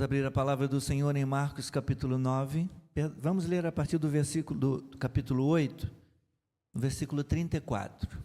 abrir a palavra do Senhor em Marcos capítulo 9. Vamos ler a partir do capítulo 8, no versículo 34.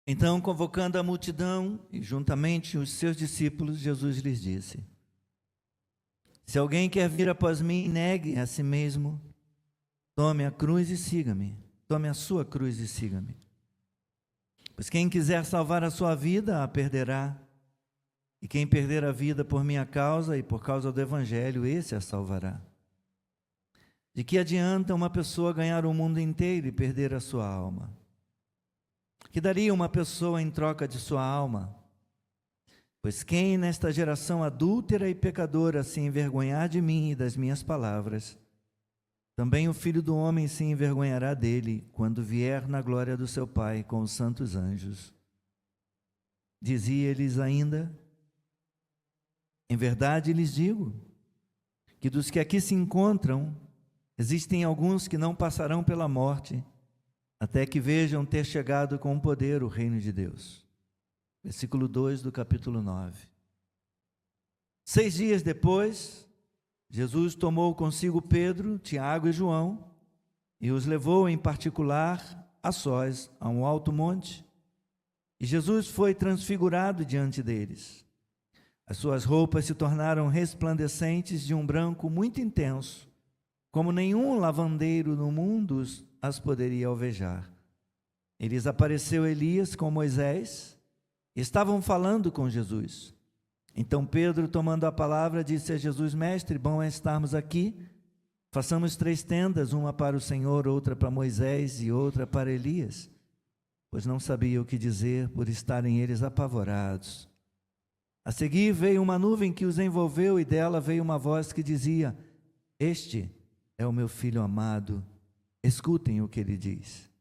Então, convocando a multidão e juntamente os seus discípulos, Jesus lhes disse: Se alguém quer vir após mim, negue a si mesmo, tome a cruz e siga-me. Tome a sua cruz e siga-me. Pois quem quiser salvar a sua vida, a perderá. E quem perder a vida por minha causa e por causa do Evangelho, esse a salvará. De que adianta uma pessoa ganhar o mundo inteiro e perder a sua alma? Que daria uma pessoa em troca de sua alma? Pois quem nesta geração adúltera e pecadora se envergonhar de mim e das minhas palavras, também o Filho do Homem se envergonhará dele, quando vier na glória do seu Pai com os santos anjos. Dizia-lhes ainda: Em verdade lhes digo, que dos que aqui se encontram, existem alguns que não passarão pela morte, até que vejam ter chegado com poder o reino de Deus. Versículo 2 do capítulo 9. 6 dias depois, Jesus tomou consigo Pedro, Tiago e João e os levou em particular a sós a um alto monte. E Jesus foi transfigurado diante deles. As suas roupas se tornaram resplandecentes de um branco muito intenso, como nenhum lavandeiro no mundo as poderia alvejar. E lhes apareceu Elias com Moisés, e estavam falando com Jesus. Então Pedro, tomando a palavra, disse a Jesus: Mestre, bom é estarmos aqui. Façamos 3 tendas, uma para o Senhor, outra para Moisés e outra para Elias. Pois não sabia o que dizer, por estarem eles apavorados. A seguir veio uma nuvem que os envolveu, e dela veio uma voz que dizia: Este é o meu filho amado, escutem o que ele diz.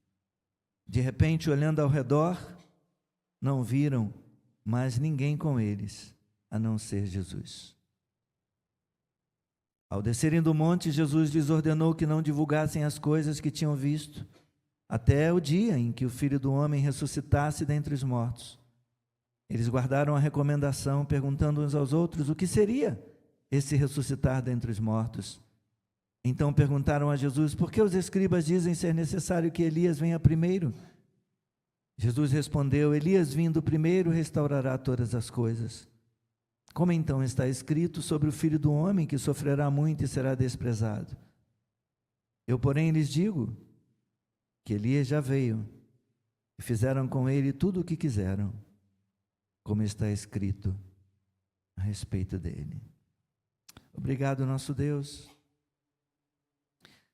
De repente, olhando ao redor, não viram mais ninguém com eles, a não ser Jesus. Ao descerem do monte, Jesus lhes ordenou que não divulgassem as coisas que tinham visto, até o dia em que o Filho do Homem ressuscitasse dentre os mortos. Eles guardaram a recomendação, perguntando uns aos outros o que seria esse ressuscitar dentre os mortos. Então perguntaram a Jesus: por que os escribas dizem ser necessário que Elias venha primeiro? Jesus respondeu: Elias vindo primeiro restaurará todas as coisas. Como então está escrito sobre o Filho do Homem, que sofrerá muito e será desprezado? Eu, porém, lhes digo que Elias já veio e fizeram com ele tudo o que quiseram, como está escrito a respeito dele. Obrigado, nosso Deus,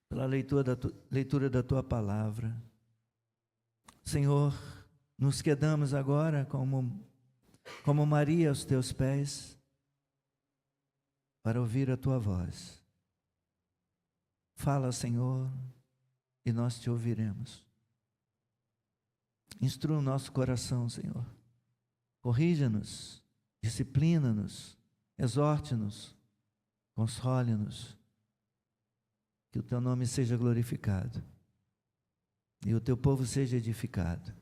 pela leitura da Tua palavra. Senhor, nos quedamos agora como Maria aos Teus pés, para ouvir a Tua voz. Fala, Senhor, e nós Te ouviremos. Instrua o nosso coração, Senhor. Corrija-nos, disciplina-nos, exorte-nos, console-nos. Que o Teu nome seja glorificado e o Teu povo seja edificado.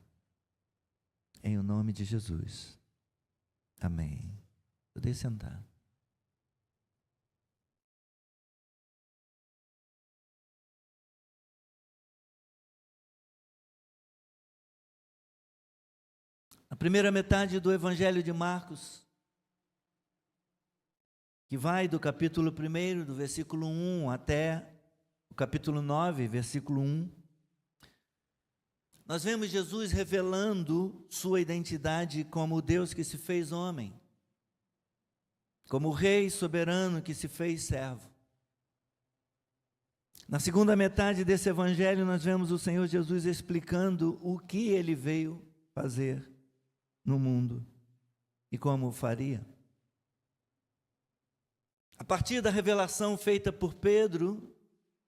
Em o nome de Jesus. Amém. Podem sentar. A primeira metade do Evangelho de Marcos, que vai do capítulo 1, do versículo 1 até o capítulo 9, versículo 1, nós vemos Jesus revelando sua identidade como o Deus que se fez homem. como o rei soberano que se fez servo. Na segunda metade desse evangelho, nós vemos o Senhor Jesus explicando o que ele veio fazer no mundo e como o faria. A partir da revelação feita por Pedro,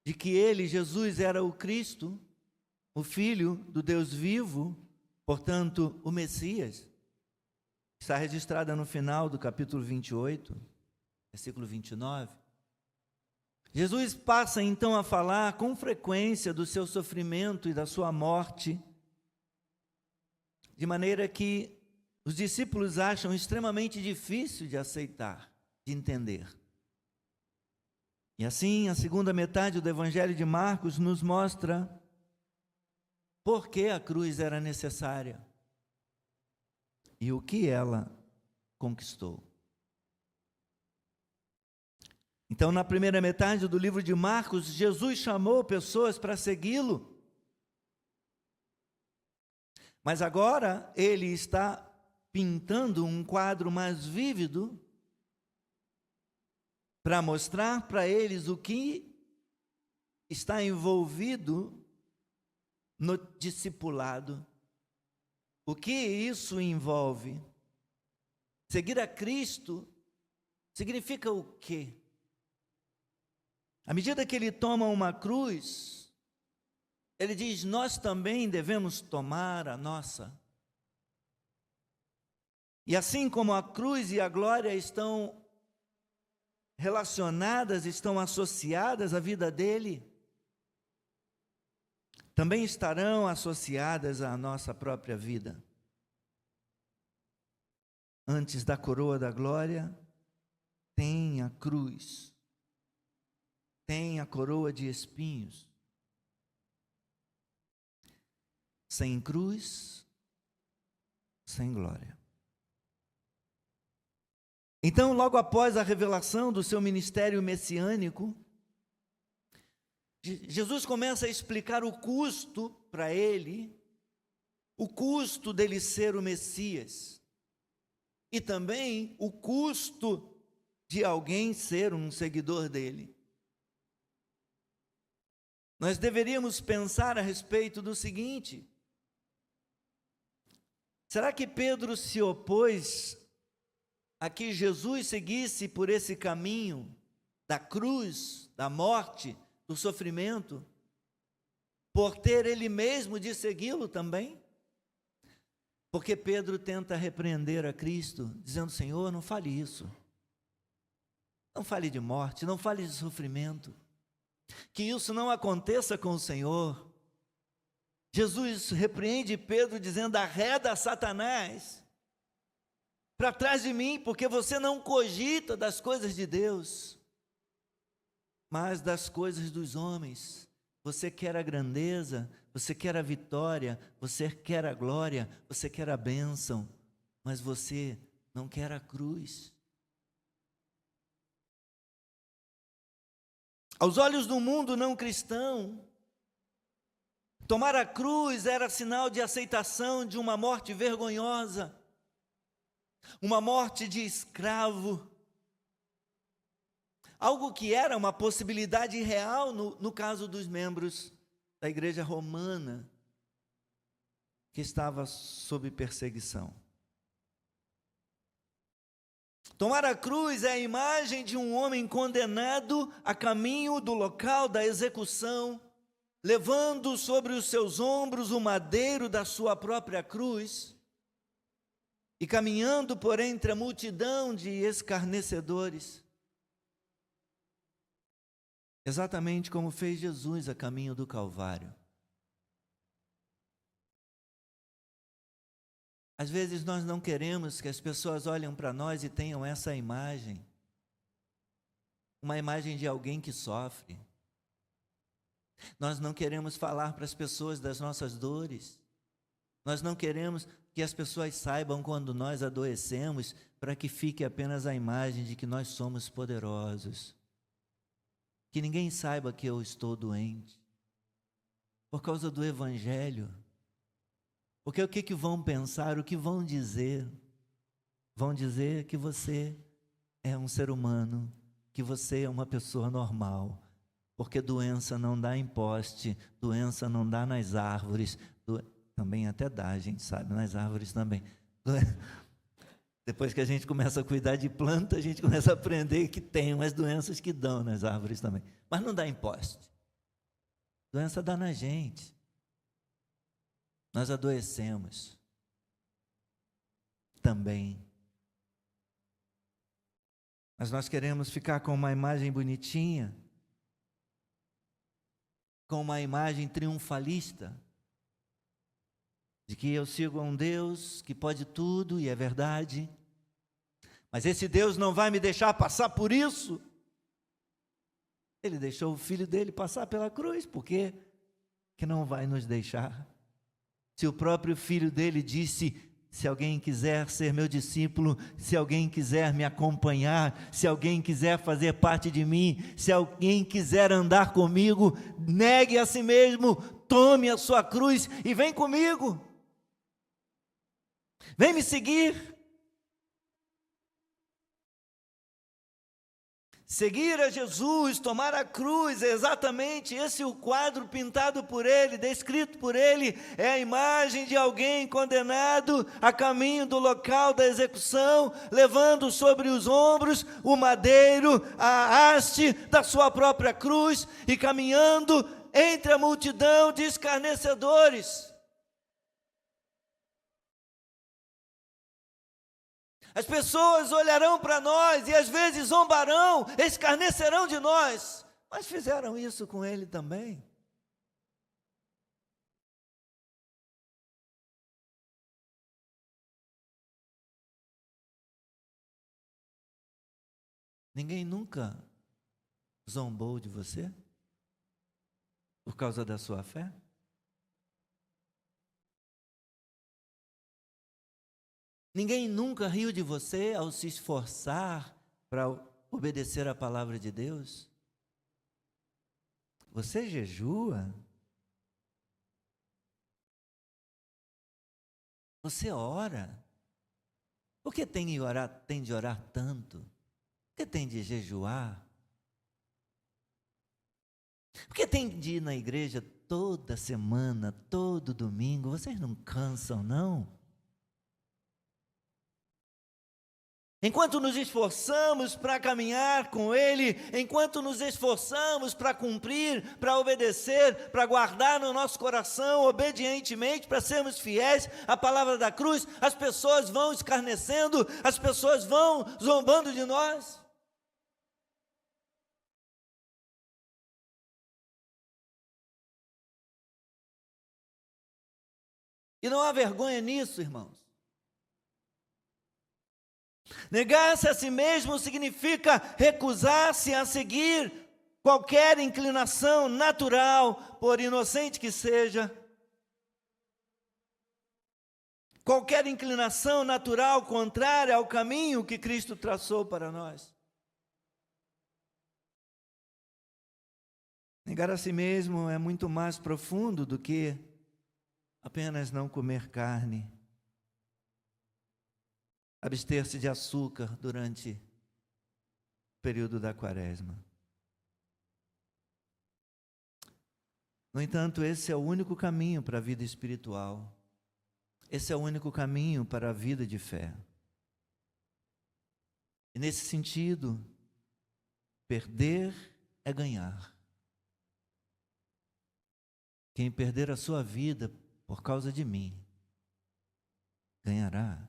de que ele, Jesus, era o Cristo, o Filho do Deus vivo, portanto, o Messias, está registrada no final do capítulo 28, versículo 29. Jesus passa então a falar com frequência do seu sofrimento e da sua morte, de maneira que os discípulos acham extremamente difícil de aceitar, de entender. E assim, a segunda metade do Evangelho de Marcos nos mostra por que a cruz era necessária e o que ela conquistou. Então, na primeira metade do livro de Marcos, Jesus chamou pessoas para segui-lo. Mas agora ele está pintando um quadro mais vívido para mostrar para eles o que está envolvido no discipulado. O que isso envolve? Seguir a Cristo significa o quê? À medida que ele toma uma cruz, ele diz: nós também devemos tomar a nossa. E assim como a cruz e a glória estão relacionadas, estão associadas à vida dele, também estarão associadas à nossa própria vida. Antes da coroa da glória, tem a cruz. Tem a coroa de espinhos. Sem cruz, sem glória. Então, logo após a revelação do seu ministério messiânico, Jesus começa a explicar o custo para ele, o custo dele ser o Messias, e também o custo de alguém ser um seguidor dele. Nós deveríamos pensar a respeito do seguinte: será que Pedro se opôs a que Jesus seguisse por esse caminho da cruz, da morte, do sofrimento, por ter ele mesmo de segui-lo também? Porque Pedro tenta repreender a Cristo, dizendo: Senhor, não fale isso. Não fale de morte, não fale de sofrimento. Que isso não aconteça com o Senhor. Jesus repreende Pedro dizendo: arreda Satanás para trás de mim, porque você não cogita das coisas de Deus, mas das coisas dos homens. Você quer a grandeza, você quer a vitória, você quer a glória, você quer a bênção, mas você não quer a cruz. Aos olhos do mundo não cristão, tomar a cruz era sinal de aceitação de uma morte vergonhosa, uma morte de escravo, algo que era uma possibilidade real no caso dos membros da igreja romana, que estava sob perseguição. Tomar a cruz é a imagem de um homem condenado a caminho do local da execução, levando sobre os seus ombros o madeiro da sua própria cruz e caminhando por entre a multidão de escarnecedores. Exatamente como fez Jesus a caminho do Calvário. Às vezes nós não queremos que as pessoas olhem para nós e tenham essa imagem, uma imagem de alguém que sofre. Nós não queremos falar para as pessoas das nossas dores. Nós não queremos que as pessoas saibam quando nós adoecemos, para que fique apenas a imagem de que nós somos poderosos. Que ninguém saiba que eu estou doente, por causa do Evangelho. Porque o que vão pensar, o que vão dizer? Vão dizer que você é um ser humano, que você é uma pessoa normal, porque doença não dá em poste, doença não dá nas árvores, também até dá, a gente sabe, nas árvores também. Depois que a gente começa a cuidar de planta, a gente começa a aprender que tem umas doenças que dão nas árvores também, mas não dá em poste. Doença dá na gente. Nós adoecemos também. Mas nós queremos ficar com uma imagem bonitinha, com uma imagem triunfalista, de que eu sigo a um Deus que pode tudo, e é verdade, mas esse Deus não vai me deixar passar por isso. Ele deixou o Filho dele passar pela cruz, por quê que não vai nos deixar? Se o próprio Filho dele disse: se alguém quiser ser meu discípulo, se alguém quiser me acompanhar, se alguém quiser fazer parte de mim, se alguém quiser andar comigo, negue a si mesmo, tome a sua cruz e vem comigo. Vem me seguir. Seguir a Jesus, tomar a cruz, é exatamente esse o quadro pintado por ele, descrito por ele, é a imagem de alguém condenado a caminho do local da execução, levando sobre os ombros o madeiro, a haste da sua própria cruz e caminhando entre a multidão de escarnecedores. As pessoas olharão para nós e às vezes zombarão, escarnecerão de nós, mas fizeram isso com ele também. Ninguém nunca zombou de você por causa da sua fé? Ninguém nunca riu de você ao se esforçar para obedecer a palavra de Deus? Você jejua? Você ora? Por que tem de orar tanto? Por que tem de jejuar? Por que tem de ir na igreja toda semana, todo domingo? Vocês não cansam, não? Enquanto nos esforçamos para caminhar com Ele, enquanto nos esforçamos para cumprir, para obedecer, para guardar no nosso coração obedientemente, para sermos fiéis à palavra da cruz, as pessoas vão escarnecendo, as pessoas vão zombando de nós. E não há vergonha nisso, irmãos. Negar-se a si mesmo significa recusar-se a seguir qualquer inclinação natural, por inocente que seja. Qualquer inclinação natural contrária ao caminho que Cristo traçou para nós. Negar a si mesmo é muito mais profundo do que apenas não comer carne. Abster-se de açúcar durante o período da quaresma. No entanto, esse é o único caminho para a vida espiritual. Esse é o único caminho para a vida de fé. E nesse sentido, perder é ganhar. Quem perder a sua vida por causa de mim, ganhará,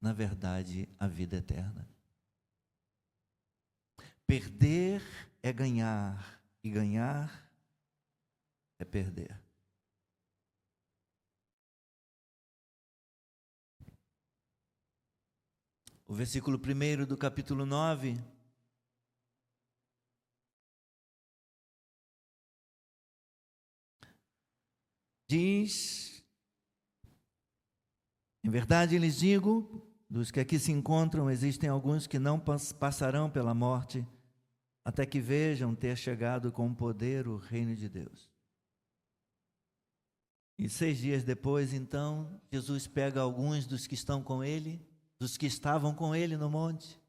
na verdade, a vida eterna. Perder é ganhar, e ganhar é perder. O versículo 1 do capítulo 9 diz: em verdade lhes digo, dos que aqui se encontram, existem alguns que não passarão pela morte, até que vejam ter chegado com poder o reino de Deus. E 6 dias depois, então, Jesus pega alguns dos que estão com ele, dos que estavam com ele no monte,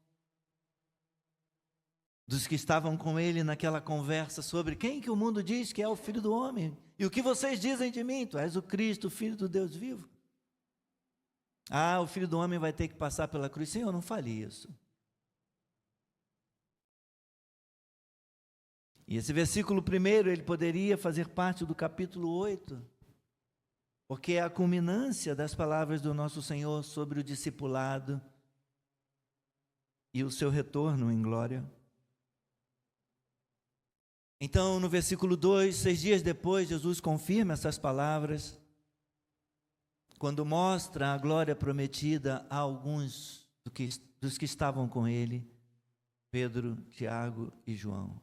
dos que estavam com ele naquela conversa sobre quem que o mundo diz que é o Filho do Homem. E o que vocês dizem de mim? Tu és o Cristo, o Filho do Deus vivo. Ah, o Filho do Homem vai ter que passar pela cruz. Senhor, não fale isso. E esse versículo primeiro, ele poderia fazer parte do capítulo 8, porque é a culminância das palavras do nosso Senhor sobre o discipulado e o seu retorno em glória. Então, no versículo 2, 6 dias depois, Jesus confirma essas palavras, quando mostra a glória prometida a alguns dos que estavam com ele, Pedro, Tiago e João.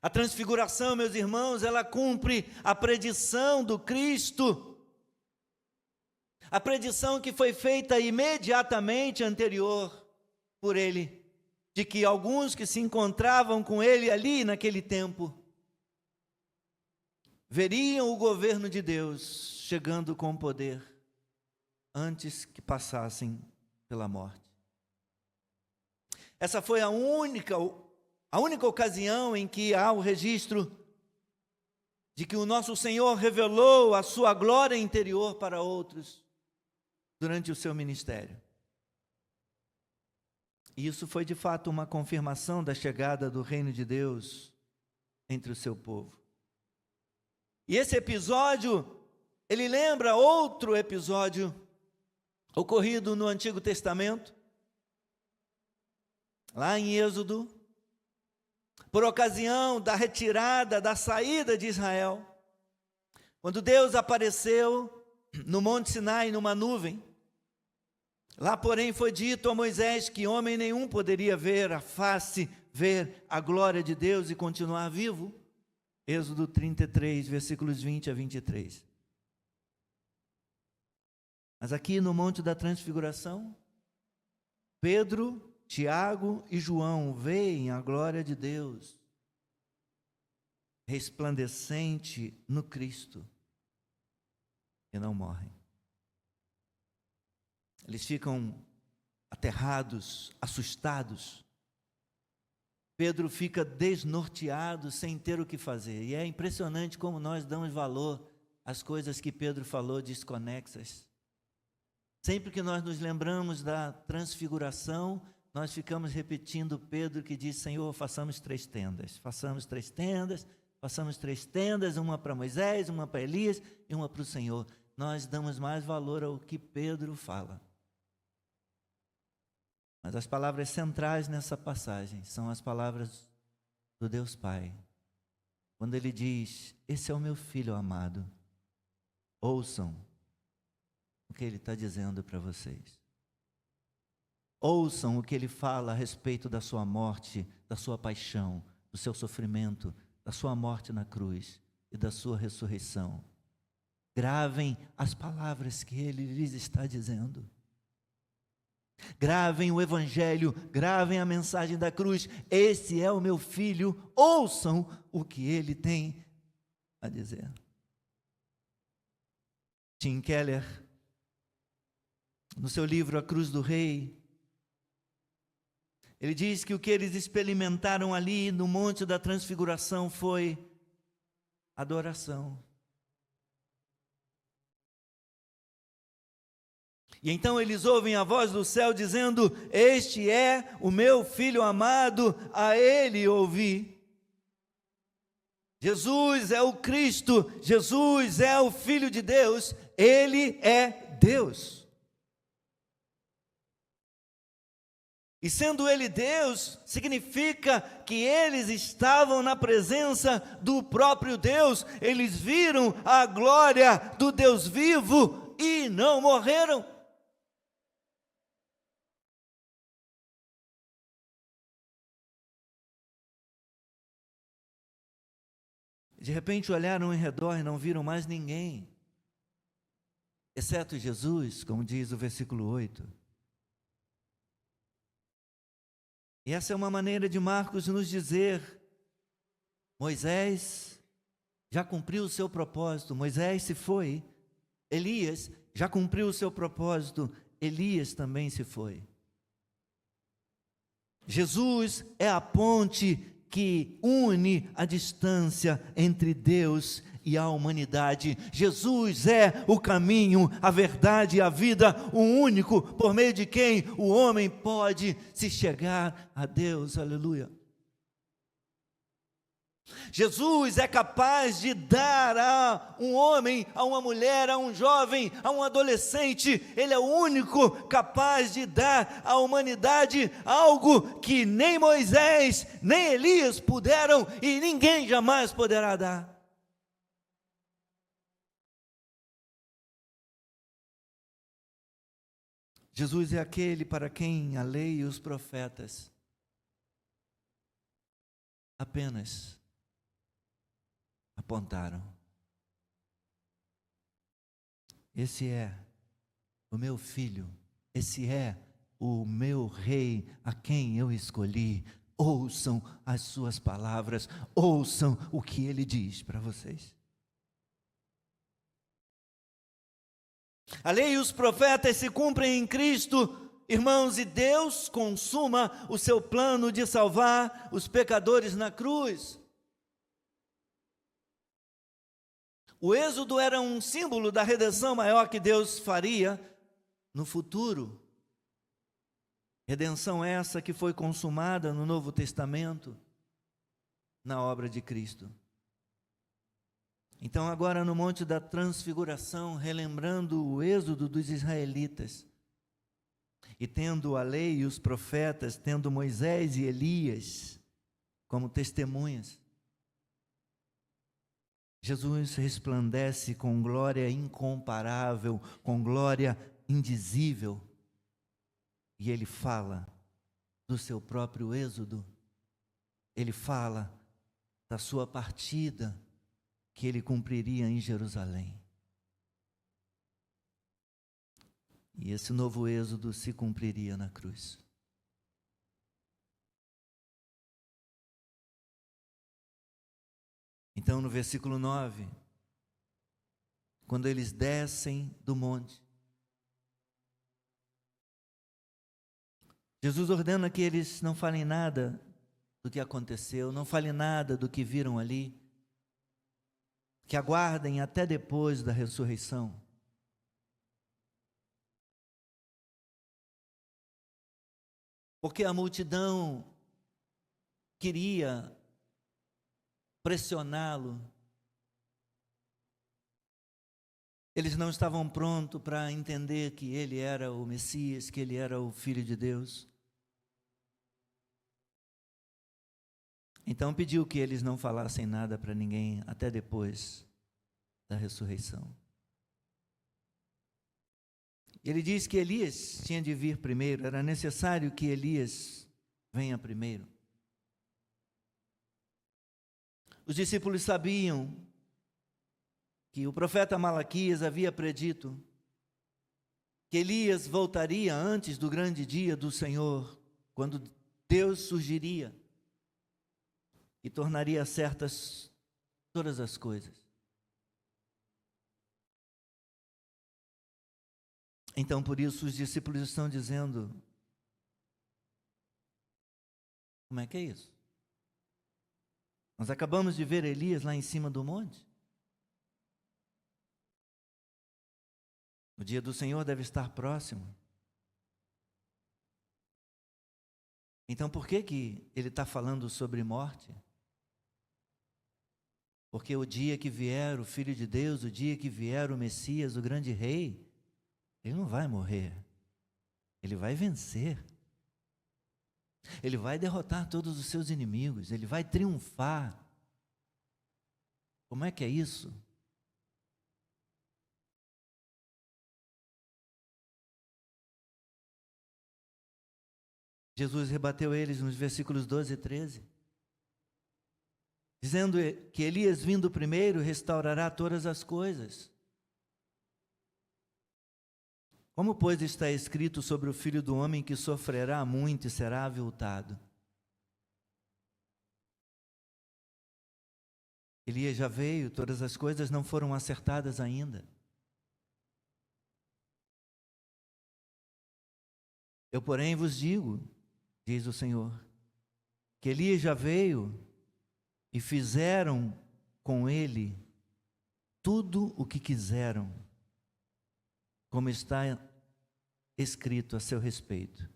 A transfiguração, meus irmãos, ela cumpre a predição do Cristo, a predição que foi feita imediatamente anterior por ele, de que alguns que se encontravam com ele ali naquele tempo, veriam o governo de Deus chegando com poder, antes que passassem pela morte. Essa foi a única ocasião em que há o registro de que o nosso Senhor revelou a sua glória interior para outros durante o seu ministério. E isso foi de fato uma confirmação da chegada do reino de Deus entre o seu povo. E esse episódio, ele lembra outro episódio ocorrido no Antigo Testamento, lá em Êxodo, por ocasião da retirada, da saída de Israel, quando Deus apareceu no Monte Sinai numa nuvem. Lá, porém, foi dito a Moisés que homem nenhum poderia ver a face, ver a glória de Deus e continuar vivo. Êxodo 33, versículos 20 a 23. Mas aqui no Monte da Transfiguração, Pedro, Tiago e João veem a glória de Deus resplandecente no Cristo e não morrem. Eles ficam aterrados, assustados. Pedro fica desnorteado, sem ter o que fazer. E é impressionante como nós damos valor às coisas que Pedro falou desconexas. Sempre que nós nos lembramos da transfiguração, nós ficamos repetindo Pedro que diz: Senhor, façamos 3 tendas. Façamos 3 tendas, façamos 3 tendas, uma para Moisés, uma para Elias e uma para o Senhor. Nós damos mais valor ao que Pedro fala. Mas as palavras centrais nessa passagem são as palavras do Deus Pai. Quando ele diz: esse é o meu filho amado, ouçam o que ele está dizendo para vocês. Ouçam o que ele fala a respeito da sua morte, da sua paixão, do seu sofrimento, da sua morte na cruz e da sua ressurreição. Gravem as palavras que ele lhes está dizendo. Gravem o Evangelho, gravem a mensagem da cruz. Esse é o meu filho, ouçam o que ele tem a dizer. Tim Keller, no seu livro A Cruz do Rei, ele diz que o que eles experimentaram ali no Monte da Transfiguração foi adoração. E então eles ouvem a voz do céu dizendo: este é o meu filho amado, a ele ouvi. Jesus é o Cristo, Jesus é o Filho de Deus, ele é Deus. E sendo ele Deus, significa que eles estavam na presença do próprio Deus, eles viram a glória do Deus vivo e não morreram. De repente olharam em redor e não viram mais ninguém, exceto Jesus, como diz o versículo 8. E essa é uma maneira de Marcos nos dizer: Moisés já cumpriu o seu propósito, Moisés se foi, Elias já cumpriu o seu propósito, Elias também se foi. Jesus é a ponte que une a distância entre Deus e a humanidade. Jesus é o caminho, a verdade e a vida, o único por meio de quem o homem pode se chegar a Deus. Aleluia. Jesus é capaz de dar a um homem, a uma mulher, a um jovem, a um adolescente. Ele é o único capaz de dar à humanidade algo que nem Moisés, nem Elias puderam e ninguém jamais poderá dar. Jesus é aquele para quem a lei e os profetas apenas apontaram. Esse é o meu filho, esse é o meu rei, a quem eu escolhi. Ouçam as suas palavras, ouçam o que ele diz para vocês. A lei e os profetas se cumprem em Cristo, irmãos, e Deus consuma o seu plano de salvar os pecadores na cruz. O êxodo era um símbolo da redenção maior que Deus faria no futuro. Redenção essa que foi consumada no Novo Testamento, na obra de Cristo. Então agora no Monte da Transfiguração, relembrando o êxodo dos israelitas, e tendo a lei e os profetas, tendo Moisés e Elias como testemunhas, Jesus resplandece com glória incomparável, com glória indizível, e ele fala do seu próprio êxodo, ele fala da sua partida, que ele cumpriria em Jerusalém. E esse novo êxodo se cumpriria na cruz. Então, no versículo 9, quando eles descem do monte, Jesus ordena que eles não falem nada do que aconteceu, não falem nada do que viram ali, que aguardem até depois da ressurreição. Porque a multidão queria pressioná-lo. Eles não estavam prontos para entender que ele era o Messias, que ele era o Filho de Deus. Então pediu que eles não falassem nada para ninguém até depois da ressurreição. Ele diz que Elias tinha de vir primeiro, era necessário que Elias venha primeiro. Os discípulos sabiam que o profeta Malaquias havia predito que Elias voltaria antes do grande dia do Senhor, quando Deus surgiria e tornaria certas todas as coisas. Então, por isso, os discípulos estão dizendo: como é que é isso? Nós acabamos de ver Elias lá em cima do monte. O dia do Senhor deve estar próximo. Então, por que ele está falando sobre morte? Porque o dia que vier o Filho de Deus, o dia que vier o Messias, o grande Rei, ele não vai morrer, ele vai vencer, ele vai derrotar todos os seus inimigos, ele vai triunfar. Como é que é isso? Jesus rebateu eles nos versículos 12 e 13, dizendo que Elias vindo primeiro restaurará todas as coisas. Como, pois, está escrito sobre o Filho do Homem que sofrerá muito e será aviltado? Elias já veio, todas as coisas não foram acertadas ainda. Eu, porém, vos digo diz o Senhor, que Elias já veio e fizeram com ele tudo o que quiseram, como está escrito a seu respeito.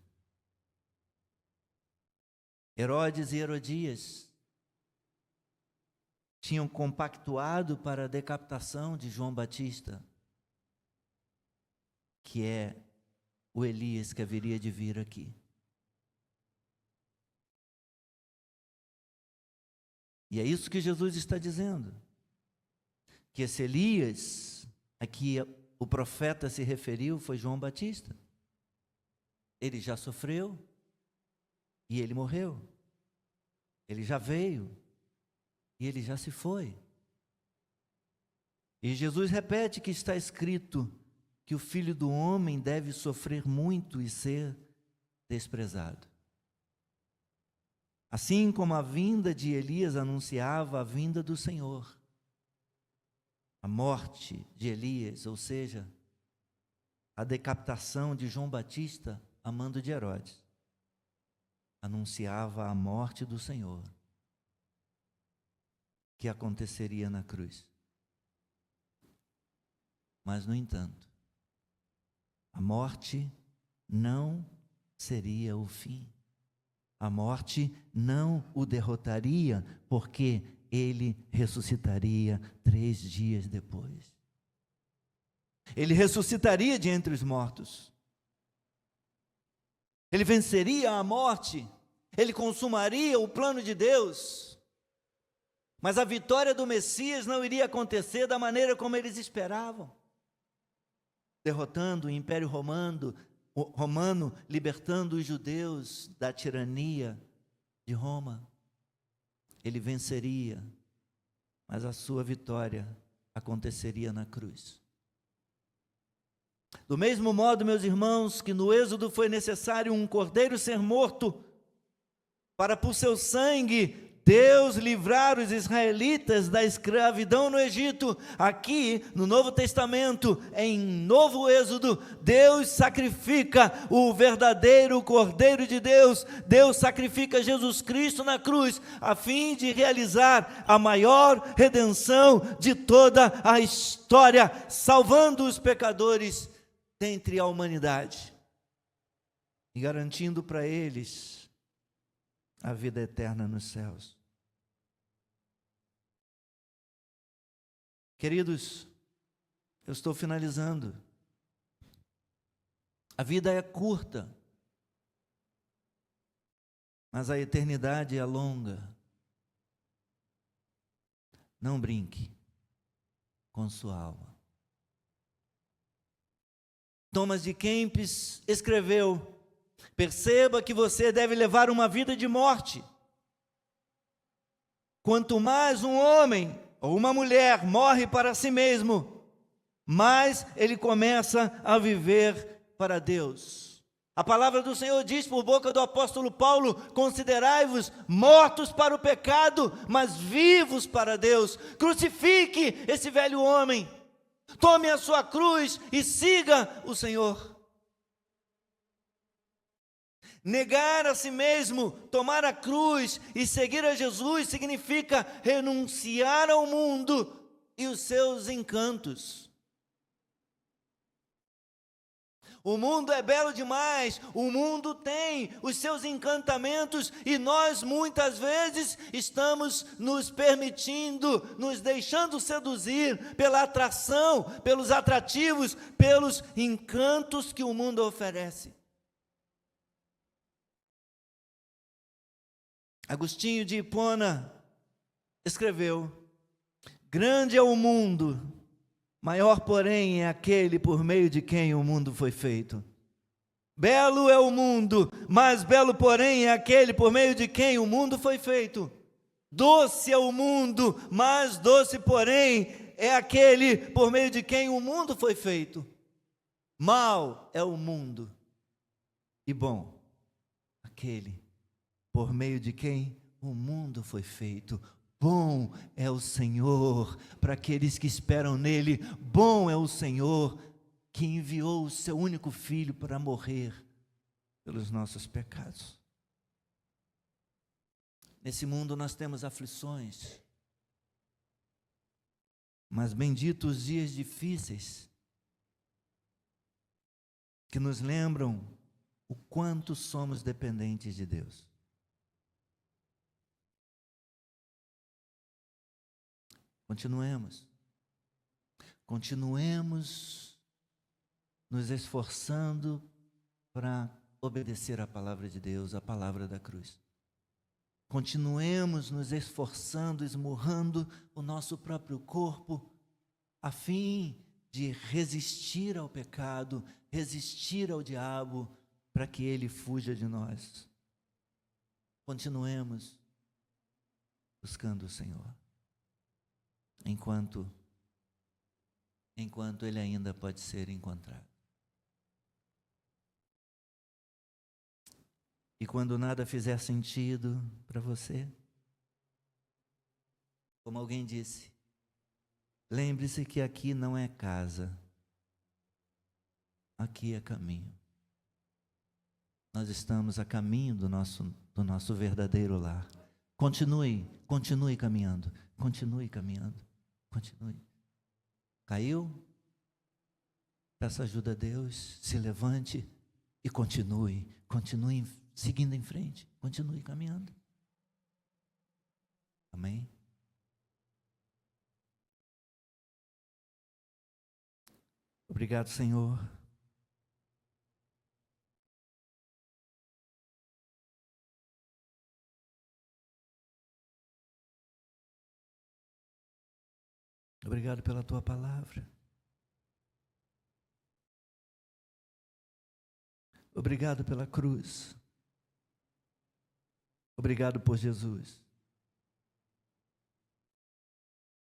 Herodes e Herodias tinham compactuado para a decapitação de João Batista, que é o Elias que haveria de vir aqui. E é isso que Jesus está dizendo, que esse Elias, a que o profeta se referiu, foi João Batista. Ele já sofreu e ele morreu. Ele já veio e ele já se foi. E Jesus repete que está escrito que o Filho do Homem deve sofrer muito e ser desprezado. Assim como a vinda de Elias anunciava a vinda do Senhor, a morte de Elias, ou seja, a decapitação de João Batista a mando de Herodes, anunciava a morte do Senhor, que aconteceria na cruz. Mas, no entanto, a morte não seria o fim. A morte não o derrotaria, porque ele ressuscitaria 3 dias depois. Ele ressuscitaria de entre os mortos. Ele venceria a morte. Ele consumaria o plano de Deus. Mas a vitória do Messias não iria acontecer da maneira como eles esperavam, derrotando o Império Romano, libertando os judeus da tirania de Roma. Ele venceria, mas a sua vitória aconteceria na cruz. Do mesmo modo, meus irmãos, que no Êxodo foi necessário um cordeiro ser morto, para por seu sangue Deus livrar os israelitas da escravidão no Egito. Aqui, no Novo Testamento, em novo Êxodo, Deus sacrifica o verdadeiro Cordeiro de Deus. Deus sacrifica Jesus Cristo na cruz, a fim de realizar a maior redenção de toda a história, salvando os pecadores dentre a humanidade e garantindo para eles a vida eterna nos céus. Queridos, eu estou finalizando. A vida é curta, mas a eternidade é longa. Não brinque com sua alma. Thomas de Kempis escreveu: perceba que você deve levar uma vida de morte. Quanto mais um homem ou uma mulher morre para si mesmo, mais ele começa a viver para Deus. A palavra do Senhor diz por boca do apóstolo Paulo: considerai-vos mortos para o pecado, mas vivos para Deus. Crucifique esse velho homem, tome a sua cruz e siga o Senhor. Negar a si mesmo, tomar a cruz e seguir a Jesus significa renunciar ao mundo e os seus encantos. O mundo é belo demais, o mundo tem os seus encantamentos e nós muitas vezes estamos nos permitindo, nos deixando seduzir pela atração, pelos atrativos, pelos encantos que o mundo oferece. Agostinho de Hipona escreveu: grande é o mundo, maior, porém, é aquele por meio de quem o mundo foi feito. Belo é o mundo, mais belo, porém, é aquele por meio de quem o mundo foi feito. Doce é o mundo, mais doce, porém, é aquele por meio de quem o mundo foi feito. Mau é o mundo, e bom aquele por meio de quem o mundo foi feito. Bom é o Senhor para aqueles que esperam nele. Bom é o Senhor que enviou o seu único filho para morrer pelos nossos pecados. Nesse mundo nós temos aflições, mas benditos os dias difíceis, que nos lembram o quanto somos dependentes de Deus. Continuemos nos esforçando para obedecer a palavra de Deus, a palavra da cruz. Continuemos nos esforçando, esmurrando o nosso próprio corpo, a fim de resistir ao pecado, resistir ao diabo, para que ele fuja de nós. Continuemos buscando o Senhor, enquanto ele ainda pode ser encontrado. E quando nada fizer sentido para você, como alguém disse, lembre-se que aqui não é casa, aqui é caminho. Nós estamos a caminho do nosso verdadeiro lar. Continue caminhando, continue. Caiu? Peça ajuda a Deus, se levante e continue seguindo em frente, continue caminhando. Amém? Obrigado, Senhor. Obrigado pela tua palavra. Obrigado pela cruz. Obrigado por Jesus.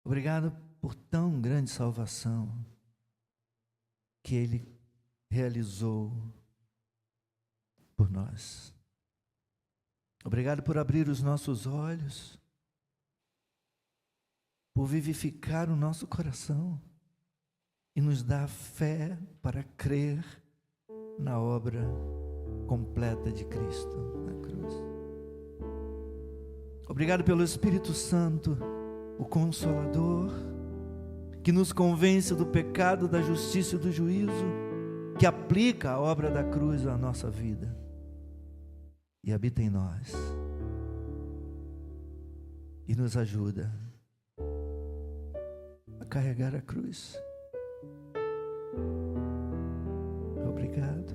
Obrigado por tão grande salvação que Ele realizou por nós. Obrigado por abrir os nossos olhos, por vivificar o nosso coração e nos dar fé para crer na obra completa de Cristo na cruz. Obrigado pelo Espírito Santo, o Consolador, que nos convence do pecado, da justiça e do juízo, que aplica a obra da cruz à nossa vida e habita em nós e nos ajuda a carregar a cruz. Obrigado.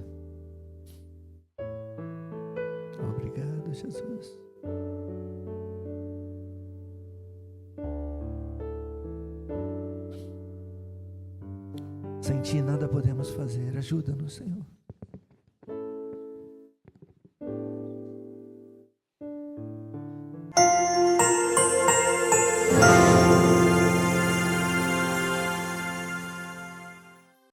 Obrigado, Jesus. Sem Ti nada podemos fazer. Ajuda-nos, Senhor.